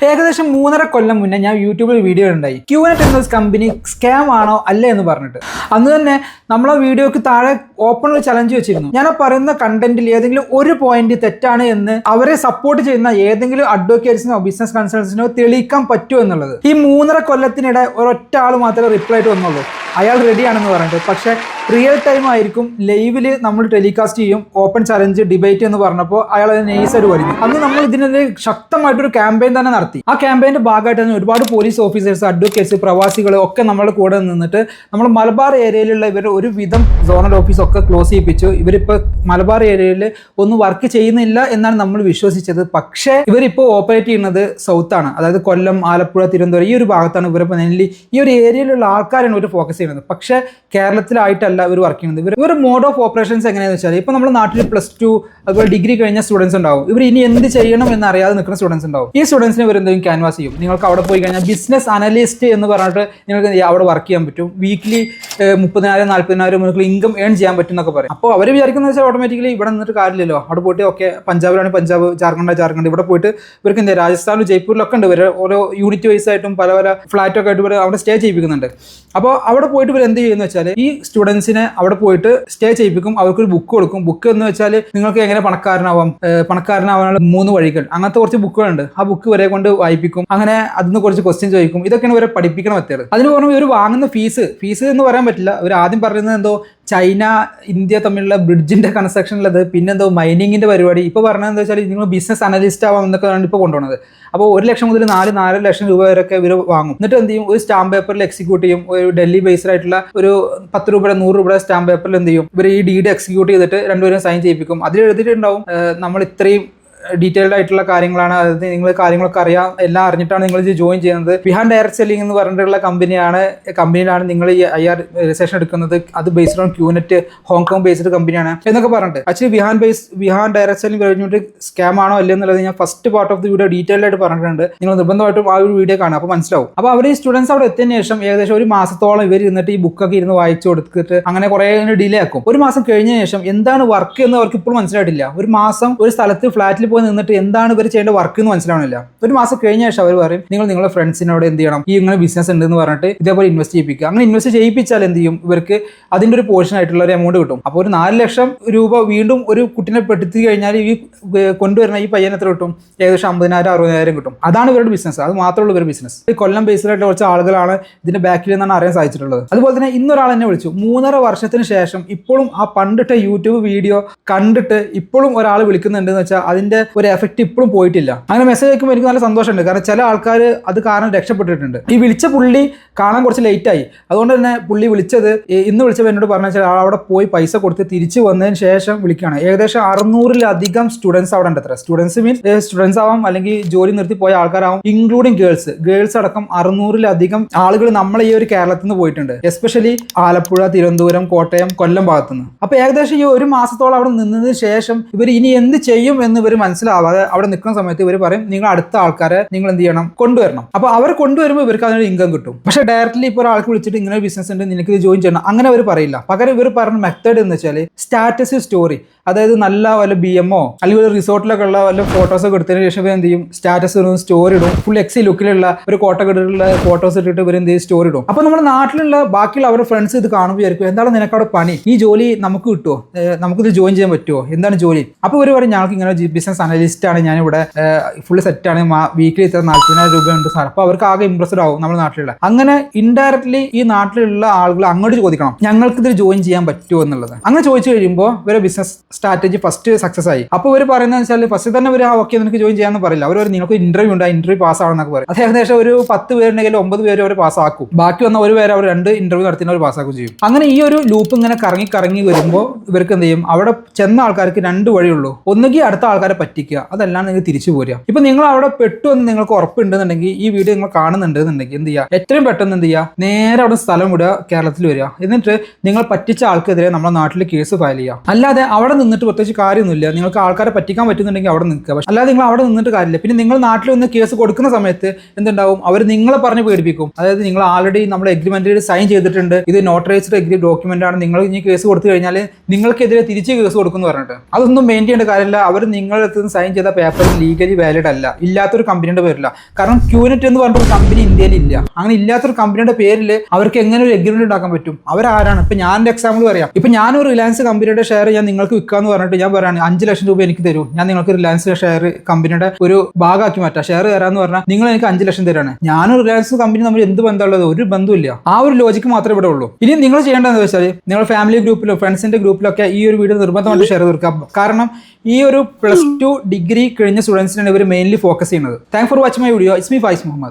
ഏകദേശം 3.5 കൊല്ലം മുന്നേ ഞാൻ യൂട്യൂബിൽ വീഡിയോ ഉണ്ടായി ക്യൂനെറ്റ് എന്ന കമ്പനി സ്കാം ആണോ അല്ലേ എന്ന് പറഞ്ഞിട്ട്. അന്ന് തന്നെ നമ്മളെ വീഡിയോക്ക് താഴെ ഓപ്പൺ ഒരു ചലഞ്ച് വെച്ചിരുന്നു. ഞാൻ പറയുന്ന കണ്ടന്റിൽ ഏതെങ്കിലും ഒരു പോയിന്റ് തെറ്റാണ് എന്ന് അവരെ സപ്പോർട്ട് ചെയ്യുന്ന ഏതെങ്കിലും അഡ്വക്കേറ്റ്സിനോ ബിസിനസ് കൺസൾട്ടൻസിനോ തെളിയിക്കാൻ പറ്റുമോ എന്നുള്ളത്. ഈ 3.5 കൊല്ലത്തിനിടെ ഒരൊറ്റ ആൾ മാത്രമേ റിപ്ലൈ ആയിട്ട് വന്നുള്ളൂ. അയാൾ റെഡിയാണെന്ന് പറഞ്ഞിട്ട്. പക്ഷേ റിയൽ ടൈം ആയിരിക്കും, ലൈവില് നമ്മൾ ടെലികാസ്റ്റ് ചെയ്യും, ഓപ്പൺ ചലഞ്ച് ഡിബേറ്റ് എന്ന് പറഞ്ഞപ്പോൾ അയാൾ അത് നൈസായിട്ട് വരുന്നു. അന്ന് നമ്മൾ ഇതിനെതിരെ ശക്തമായിട്ടൊരു ക്യാമ്പയിൻ തന്നെ നടത്തി. ആ ക്യാമ്പയിന്റെ ഭാഗമായിട്ട് തന്നെ ഒരുപാട് പോലീസ് ഓഫീസേഴ്സ്, അഡ്വക്കേറ്റ്സ്, പ്രവാസികൾ ഒക്കെ നമ്മുടെ കൂടെ നിന്നിട്ട് നമ്മൾ മലബാർ ഏരിയയിലുള്ള ഇവരുടെ ഒരു വിധം സോണൽ ഓഫീസ് ഒക്കെ ക്ലോസ് ചെയ്യിപ്പിച്ചു. ഇവരിപ്പോൾ മലബാർ ഏരിയയിൽ ഒന്നും വർക്ക് ചെയ്യുന്നില്ല എന്നാണ് നമ്മൾ വിശ്വസിച്ചത്. പക്ഷേ ഇവരിപ്പോൾ ഓപ്പറേറ്റ് ചെയ്യുന്നത് സൗത്താണ്, അതായത് കൊല്ലം, ആലപ്പുഴ, തിരുവനന്തപുരം ഈ ഒരു ഭാഗത്താണ് ഇവരിപ്പോൾ മെയിൻലി ഈ ഒരു ഏരിയയിലുള്ള ആൾക്കാരാണ് ഇവർ ഫോക്കസ് ചെയ്യുന്നത്. പക്ഷേ കേരളത്തിലായിട്ടല്ല ഇവർ വർക്ക് ചെയ്യുന്നത്. ഇവർ മോഡ് ഓഫ് ഓപ്പറേഷൻസ് എങ്ങനെയാണെന്ന് വെച്ചാൽ, ഇപ്പോൾ നമ്മുടെ നാട്ടിൽ +2 അതുപോലെ ഡിഗ്രി കഴിഞ്ഞ സ്റ്റുഡൻസ് ഉണ്ടാവും. ഇവർ ഇനി എന്ത് ചെയ്യണം എന്നറിയാതെ നിൽക്കുന്ന സ്റ്റുഡൻസ് ഉണ്ടാവും. ഈ സ്റ്റുഡൻസിനെ ഇവർ എന്തെങ്കിലും ക്യാൻവാസ് ചെയ്യും. നിങ്ങൾക്ക് അവിടെ പോയി കഴിഞ്ഞാൽ ബിസിനസ് അനലിസ്റ്റ് എന്ന് പറഞ്ഞിട്ട് നിങ്ങൾക്ക് അവിടെ വർക്ക് ചെയ്യാൻ പറ്റും. വീക്ക്ലി 30,000-40,000 നിങ്ങൾക്ക് ഇൻകം ഏൺ ചെയ്യാൻ പറ്റും എന്നൊക്കെ പറയും. അപ്പോൾ അവർ വിചാരിക്കുന്നത് വെച്ചാൽ ഓട്ടോമാറ്റിക്കലി ഇവിടെ നിന്നിട്ട് കാര്യമില്ലല്ലോ, അവിടെ പോയിട്ട് ഓക്കെ പഞ്ചാബിലാണ് പഞ്ചാബ്, ജാർഖണ്ഡ്, ഇവിടെ പോയിട്ട് ഇവർക്ക് എന്താ രാജസ്ഥാനിലും ജയ്പൂരിലൊക്കെ ഉണ്ട്. ഇവർ ഓരോ യൂണിറ്റ് വൈസ് ആയിട്ടും പല ഫ്ലാറ്റൊക്കെ ആയിട്ട് ഇവർ അവിടെ സ്റ്റേ ചെയ്യിപ്പിക്കുന്നുണ്ട്. അപ്പോൾ അവിടെ പോയിട്ട് ഇവർ എന്ത് ചെയ്യുമെന്ന് വെച്ചാൽ ഈ സ്റ്റുഡൻസിനെ അവിടെ പോയിട്ട് സ്റ്റേ ചെയ്യിപ്പിക്കും. അവർക്കൊരു ബുക്ക് കൊടുക്കും. ബുക്ക് എന്ന് വെച്ചാൽ നിങ്ങൾക്ക് എങ്ങനെ പണക്കാരനാവാനുള്ള 3 വഴികൾ, അങ്ങനത്തെ കുറച്ച് ബുക്കുകളുണ്ട്. ആ ബുക്ക് വരെ കൊണ്ട് വായിപ്പിക്കും. അങ്ങനെ അതിന് കുറച്ച് ക്വസ്റ്റ്യൻ ചോദിക്കും. ഇതൊക്കെയാണ് ഇവരെ പഠിപ്പിക്കണ മെത്തേഡ്. അതിന് പുറമെ ഇവർ വാങ്ങുന്ന ഫീസ് എന്ന് പറയാൻ പറ്റില്ല. ഇവർ ആദ്യം പറയുന്നത് എന്തോ ചൈന ഇന്ത്യ തമ്മിലുള്ള ബ്രിഡ്ജിന്റെ കൺസ്ട്രക്ഷനിലത്, പിന്നെന്തോ മൈനിങ്ങിന്റെ പരിപാടി. ഇപ്പോൾ പറഞ്ഞത് എന്താ വെച്ചാൽ നിങ്ങൾ ബിസിനസ് അനലിസ്റ്റ് ആവാം എന്നൊക്കെയാണ് ഇപ്പോൾ കൊണ്ടുപോകുന്നത്. അപ്പോൾ 1 ലക്ഷം മുതൽ 4 ലക്ഷം രൂപ വരെയൊക്കെ ഇവർ വാങ്ങും. എന്നിട്ട് എന്ത് ചെയ്യും, ഒരു സ്റ്റാമ്പ് പേപ്പറിൽ എക്സിക്യൂട്ട് ചെയ്യും. ഒരു ഡൽഹി ബേസ്ഡ് ആയിട്ടുള്ള ഒരു 10 രൂപയുടെ 100 രൂപയുടെ സ്റ്റാമ്പ് പേപ്പറിൽ എന്ത് ചെയ്യും, ഇവർ ഈ ഡീഡ് എക്സിക്യൂട്ട് ചെയ്തിട്ട് രണ്ടുപേരും സൈൻ ചെയ്യിപ്പിക്കും. അതിൽ എഴുതിയിട്ടുണ്ടാവും നമ്മൾ ഇത്രയും ഡീറ്റെയിൽഡ് ആയിട്ടുള്ള കാര്യങ്ങളാണ്, അതായത് നിങ്ങൾ കാര്യങ്ങളൊക്കെ അറിയാം, എല്ലാം അറിഞ്ഞിട്ടാണ് നിങ്ങൾ ഇത് ജോയിൻ ചെയ്യുന്നത്. വിഹാൻ ഡയറക്ട് സെല്ലിംഗ് എന്ന് പറഞ്ഞിട്ടുള്ള കമ്പനിയിലാണ് നിങ്ങൾ ഈ IR രജിസ്ട്രേഷൻ എടുക്കുന്നത്. അത് based on QNet, Hong Kong based കമ്പനിയാണ് എന്നൊക്കെ പറഞ്ഞിട്ട്. ആക്ച്വലി വിഹാൻ ഡയറക്ട് സെല്ലിംഗ് കഴിഞ്ഞിട്ട് സ്കാം ആണോ അല്ലേ എന്നുള്ളത് ഞാൻ first part of the video detailed ആയിട്ട് പറഞ്ഞിട്ടുണ്ട്. നിങ്ങൾ നിർബന്ധമായിട്ടും ആ ഒരു വീഡിയോ കാണാം, അപ്പോൾ മനസ്സിലാവും. അപ്പോൾ അവർ ഈ സ്റ്റുഡൻസ് അവിടെ എത്തിയതിനു ശേഷം ഏകദേശം 1 മാസത്തോളം ഇവർ ഇരുന്നിട്ട് ഈ ബുക്കൊക്കെ ഇരുന്ന് വായിച്ചു കൊടുത്തിട്ട് അങ്ങനെ കുറേ ഡിലേ ആക്കും. 1 മാസം കഴിഞ്ഞ ശേഷം എന്താണ് വർക്ക് എന്ന് അവർക്ക് ഇപ്പോൾ മനസ്സിലായിട്ടില്ല. 1 മാസം ഒരു സ്ഥലത്ത് ഫ്ലാറ്റിൽ പോയി നിന്നിട്ട് എന്താണ് ഇവർ ചെയ്യേണ്ട വർക്ക് എന്ന് മനസ്സിലാവണില്ല. 1 മാസം കഴിഞ്ഞ ശേഷം അവർ പറയും നിങ്ങളുടെ ഫ്രണ്ട്സിനോട് എന്ത് ചെയ്യണം, ഈ ഇങ്ങനെ ബിസിനസ് ഉണ്ട് എന്ന് പറഞ്ഞിട്ട് ഇതേപോലെ ഇൻവെസ്റ്റ് ചെയ്യിപ്പിക്കുക. അങ്ങനെ ഇൻവെസ്റ്റ് ചെയ്യിപ്പിച്ചാൽ എന്ത് ചെയ്യും, ഇവർക്ക് അതിൻ്റെ ഒരു പോർഷൻ ആയിട്ടുള്ള ഒരു എമൗണ്ട് കിട്ടും. അപ്പോൾ ഒരു 4 ലക്ഷം രൂപ വീണ്ടും ഒരു കുട്ടിനെ പെടുത്തി കഴിഞ്ഞാൽ ഈ കൊണ്ടുവരുന്ന ഈ പയ്യൻ എത്ര കിട്ടും, ഏകദേശം 50,000-60,000 കിട്ടും. അതാണ് ഇവരുടെ ബിസിനസ്. അത് മാത്രമുള്ള ഇവരുടെ ബിസിനസ്. ഈ കൊല്ലം ബേസിലായിട്ട് കുറച്ച് ആളുകളാണ് ഇതിന്റെ ബാക്കിൽ നിന്നാണ് അറിയാൻ സാധിച്ചിട്ടുള്ളത്. അതുപോലെ തന്നെ ഇന്നൊരാൾ എന്നെ വിളിച്ചു. 3.5 വർഷത്തിന് ശേഷം ഇപ്പോഴും ആ പണ്ടിട്ട യൂട്യൂബ് വീഡിയോ കണ്ടിട്ട് ഇപ്പോഴും ഒരാൾ വിളിക്കുന്നുണ്ടെന്ന് വെച്ചാൽ അതിന്റെ ഒരു എഫക്റ്റ് ഇപ്പോഴും പോയിട്ടില്ല. അങ്ങനെ മെസ്സേജ് അയക്കുമ്പോൾ എനിക്ക് നല്ല സന്തോഷമുണ്ട്. കാരണം ചില ആൾക്കാർ അത് കാരണം രക്ഷപ്പെട്ടിട്ടുണ്ട്. ഈ വിളിച്ച പുള്ളി കാണാൻ കുറച്ച് ലേറ്റായി. അതുകൊണ്ട് തന്നെ പുള്ളി ഇന്ന് വിളിച്ചപ്പോൾ എന്നോട് പറഞ്ഞ വെച്ചാൽ അവിടെ പോയി പൈസ കൊടുത്ത് തിരിച്ചു വന്നതിന് ശേഷം വിളിക്കുകയാണ്. ഏകദേശം 600-ലധികം സ്റ്റുഡൻസ് അവിടെ ഉണ്ട്. എത്ര സ്റ്റുഡൻസ് മീൻസ് സ്റ്റുഡൻസ് ആവാം, അല്ലെങ്കിൽ ജോലി നിർത്തി പോയ ആൾക്കാരാവും, ഇൻക്ലൂഡിങ് ഗേൾസ് അടക്കം 600-ലധികം ആളുകൾ നമ്മളെ ഈ ഒരു കേരളത്തിൽ നിന്ന് പോയിട്ടുണ്ട്. എസ്പെഷ്യലി ആലപ്പുഴ, തിരുവനന്തപുരം, കോട്ടയം, കൊല്ലം ഭാഗത്തുനിന്ന്. അപ്പോൾ ഏകദേശം ഈ 1 മാസത്തോളം അവിടെ നിന്നതിന് ശേഷം ഇവർ ഇനി എന്ത് ചെയ്യും എന്ന് ഇവർ മനസ്സിലാവാതെ അവിടെ നിൽക്കുന്ന സമയത്ത് ഇവർ പറയും നിങ്ങൾ അടുത്ത ആൾക്കാരെ നിങ്ങൾ എന്ത് ചെയ്യണം, കൊണ്ടുവരണം. അപ്പോൾ അവർ കൊണ്ടുവരുമ്പോൾ ഇവർക്ക് അതിനൊരു ഇൻകം കിട്ടും. പക്ഷേ ഡയറക്റ്റ്ലി ഇപ്പോൾ ഒരാൾക്ക് വിളിച്ചിട്ട് ഇങ്ങനെ ഒരു ബിസിനസ് ഉണ്ട്, നിനക്ക് ഇത് ജോയിൻ ചെയ്യണം, അങ്ങനെ അവർ പറയില്ല. പകരം ഇവർ പറഞ്ഞ മെത്തേഡ് എന്ന് വെച്ചാൽ സ്റ്റാറ്റസ് സ്റ്റോറി, അതായത് നല്ല വല്ല BMO അല്ലെങ്കിൽ ഒരു റിസോർട്ടിലൊക്കെ ഉള്ള വല്ല ഫോട്ടോസൊക്കെ എടുത്തതിന് ശേഷം എന്ത് ചെയ്യും, സ്റ്റാറ്റസ് ഇടും, സ്റ്റോറി ഇടും. ഫുൾ എക്സി ലുക്കിലുള്ള ഒരു കോട്ടക്കെട്ടുള്ള ഫോട്ടോസ് ഇട്ടിട്ട് ഇവർ എന്ത് ചെയ്യും, സ്റ്റോറി ഇടും. അപ്പോൾ നമ്മുടെ നാട്ടിലുള്ള ബാക്കിയുള്ള അവരുടെ ഫ്രണ്ട്സ് ഇത് കാണുമ്പോൾ വിചാരിക്കും എന്താണ് നിനക്കവിടെ പണി, ഈ ജോലി നമുക്ക് കിട്ടുമോ, നമുക്കിത് ജോയിൻ ചെയ്യാൻ പറ്റുമോ, എന്താണ് ജോലി. അപ്പോൾ ഇവർ പറയും ഞങ്ങൾക്ക് ഇങ്ങനെ ബിസിനസ് അനലിസ്റ്റ് ആണ്, ഞാനിവിടെ ഫുള്ള് സെറ്റാണ്, വീക്കിലി ഇത്ര 40,000 രൂപ ഉണ്ട് സാർ. അപ്പോൾ അവർക്ക് ആകെ ഇംപ്രസ്ഡ് ആവും നമ്മുടെ നാട്ടിലുള്ള. അങ്ങനെ ഇൻഡയറക്ട്ലി ഈ നാട്ടിലുള്ള ആളുകൾ അങ്ങോട്ട് ചോദിക്കണം ഞങ്ങൾക്ക് ഇതിൽ ജോയിൻ ചെയ്യാൻ പറ്റുമോ എന്നുള്ളത്. അങ്ങനെ ചോദിച്ചു കഴിയുമ്പോൾ ഇവരെ ബിസിനസ് സ്ട്രാറ്റജി ഫസ്റ്റ് സക്സസ് ആയി. അപ്പോൾ ഇവർ പറയുന്നത് വെച്ചാൽ ഫസ്റ്റ് തന്നെ ഒരു ഓക്കെ നിനക്ക് ജോയിൻ ചെയ്യാന്ന് പറയില്ല. അവർ നിങ്ങൾക്ക് ഇന്റർവ്യൂ ഉണ്ട്, ആ ഇന്റർവ്യൂ പാസ് ആവണമെന്നൊക്കെ പറയും. അത് ഏകദേശം ഒരു 10 പേരുണ്ടെങ്കിൽ 9 പേര് അവർ പാസ്സാക്കും. ബാക്കി വന്ന 1 പേര് അവർ 2 ഇന്റർവ്യൂ നടത്തുന്ന അവർ പാസ്സാക്കും ചെയ്യും. അങ്ങനെ ഈ ഒരു ലൂപ്പ് ഇങ്ങനെ കറങ്ങി വരുമ്പോൾ ഇവർക്ക് എന്ത് ചെയ്യും, അവിടെ ചെന്ന ആൾക്കാർക്ക് 2 വഴിയുള്ളൂ. ഒന്നുകിൽ അടുത്ത ആൾക്കാരെ പറ്റിക്കുക, അതല്ലാണ്ട് നിങ്ങൾ തിരിച്ചു പോരുക. ഇപ്പൊ നിങ്ങൾ അവിടെ പെട്ടു എന്ന് നിങ്ങൾക്ക് ഉറപ്പുണ്ടെന്നുണ്ടെങ്കിൽ, ഈ വീഡിയോ നിങ്ങൾ കാണുന്നുണ്ടെന്നുണ്ടെങ്കിൽ എന്ത് ചെയ്യുക, എത്രയും പെട്ടെന്ന് എന്ത് ചെയ്യുക, നേരെ അവിടെ സ്ഥലം വിടുക, കേരളത്തിൽ വരിക. എന്നിട്ട് നിങ്ങൾ പറ്റിച്ച ആൾക്കെതിരെ നമ്മുടെ നാട്ടിൽ കേസ് ഫയൽ ചെയ്യുക. അല്ലാതെ അവിടെ നിന്നിട്ട് പ്രത്യേകിച്ച് കാര്യമൊന്നുമില്ല. നിങ്ങൾക്ക് ആൾക്കാരെ പറ്റിക്കാൻ പറ്റുന്നുണ്ടെങ്കിൽ അവിടെ നിൽക്കുക. പക്ഷേ അല്ലാതെ നിങ്ങൾ അവിടെ നിന്നിട്ട് കാര്യമില്ല. പിന്നെ നിങ്ങൾ നാട്ടിൽ വന്ന് കേസ് കൊടുക്കുന്ന സമയത്ത് എന്തുണ്ടാവും, അവർ നിങ്ങളെ പറഞ്ഞ് പേടിപ്പിക്കും. അതായത് നിങ്ങൾ ആൾറെഡി നമ്മൾ എഗ്രിമെന്റിൽ സൈൻ ചെയ്തിട്ടുണ്ട്, ഇത് നോട്ടറൈസ്ഡ് ഡോക്യുമെന്റ് ആണ്, നിങ്ങൾ ഇനി കേസ് കൊടുത്തു കഴിഞ്ഞാൽ നിങ്ങൾക്കെതിരെ തിരിച്ച് കേസ് കൊടുക്കുന്നു പറഞ്ഞിട്ട് അതൊന്നും മെയിൻ ചെയ്യേണ്ട കാര്യമില്ല. അവർ നിങ്ങളുടെ അടുത്ത് നിന്ന് സൈൻ ചെയ്ത പേപ്പർ ലീഗലി വാലിഡ് അല്ല, ഇല്ലാത്തൊരു കമ്പനിയുടെ പേരില്ല. കാരണം ക്യൂനെറ്റ് എന്ന് പറഞ്ഞൊരു കമ്പനി ഇന്ത്യയിൽ ഇല്ല. അങ്ങനെ ഇല്ലാത്തൊരു കമ്പനിയുടെ പേരിൽ അവർക്ക് എങ്ങനെ ഒരു എഗ്രിമെന്റ് ഉണ്ടാക്കാൻ പറ്റും? അവരാരാണ്? ഇപ്പൊ ഞാൻ എൻ്റെ എക്സാമ്പിൾ പറയാം. ഇപ്പൊ ഞാനൊരു റിലയൻസ് കമ്പനിയുടെ ഷെയർ ഞാൻ നിങ്ങൾക്ക് വിൽക്കാന്ന് പറഞ്ഞിട്ട് ഞാൻ പറയാണ് 5 ലക്ഷം രൂപ എനിക്ക് തരൂ, ഞാൻ നിങ്ങൾക്ക് റിലയൻസ് ഷെയർ കമ്പനിയുടെ ഒരു ഭാഗമാക്കി മാറ്റാം, ഷെയർ തരാന്ന് പറഞ്ഞാൽ നിങ്ങൾ എനിക്ക് 5 ലക്ഷം തരാണ്. ഞാനും റിലയൻസ് കമ്പനി നമ്മൾ എന്ത് ബന്ധമുള്ളത്? ഒരു ബന്ധമില്ല. ആ ഒരു ലോജിക്ക് മാത്രമേ ഇവിടെ ഉള്ളൂ. ഇനി നിങ്ങൾ ചെയ്യേണ്ടതെന്ന് വെച്ചാൽ നിങ്ങൾ ഫാമിലി ഗ്രൂപ്പിലോ ഫ്രണ്ട്സിന്റെ ഗ്രൂപ്പിലൊക്കെ ഈ ഒരു വീഡിയോ നിർബന്ധമായിട്ട് ഷെയർ തീർക്കാം. കാരണം ഈ ഒരു +2 ഡിഗ്രി കഴിഞ്ഞ സ്റ്റുഡൻസിനാണ് ഇവർ മെയിൻലി ഫോക്കസ് ചെയ്യുന്നത്. Thank for watching my video. It's me Faiz Muhammad.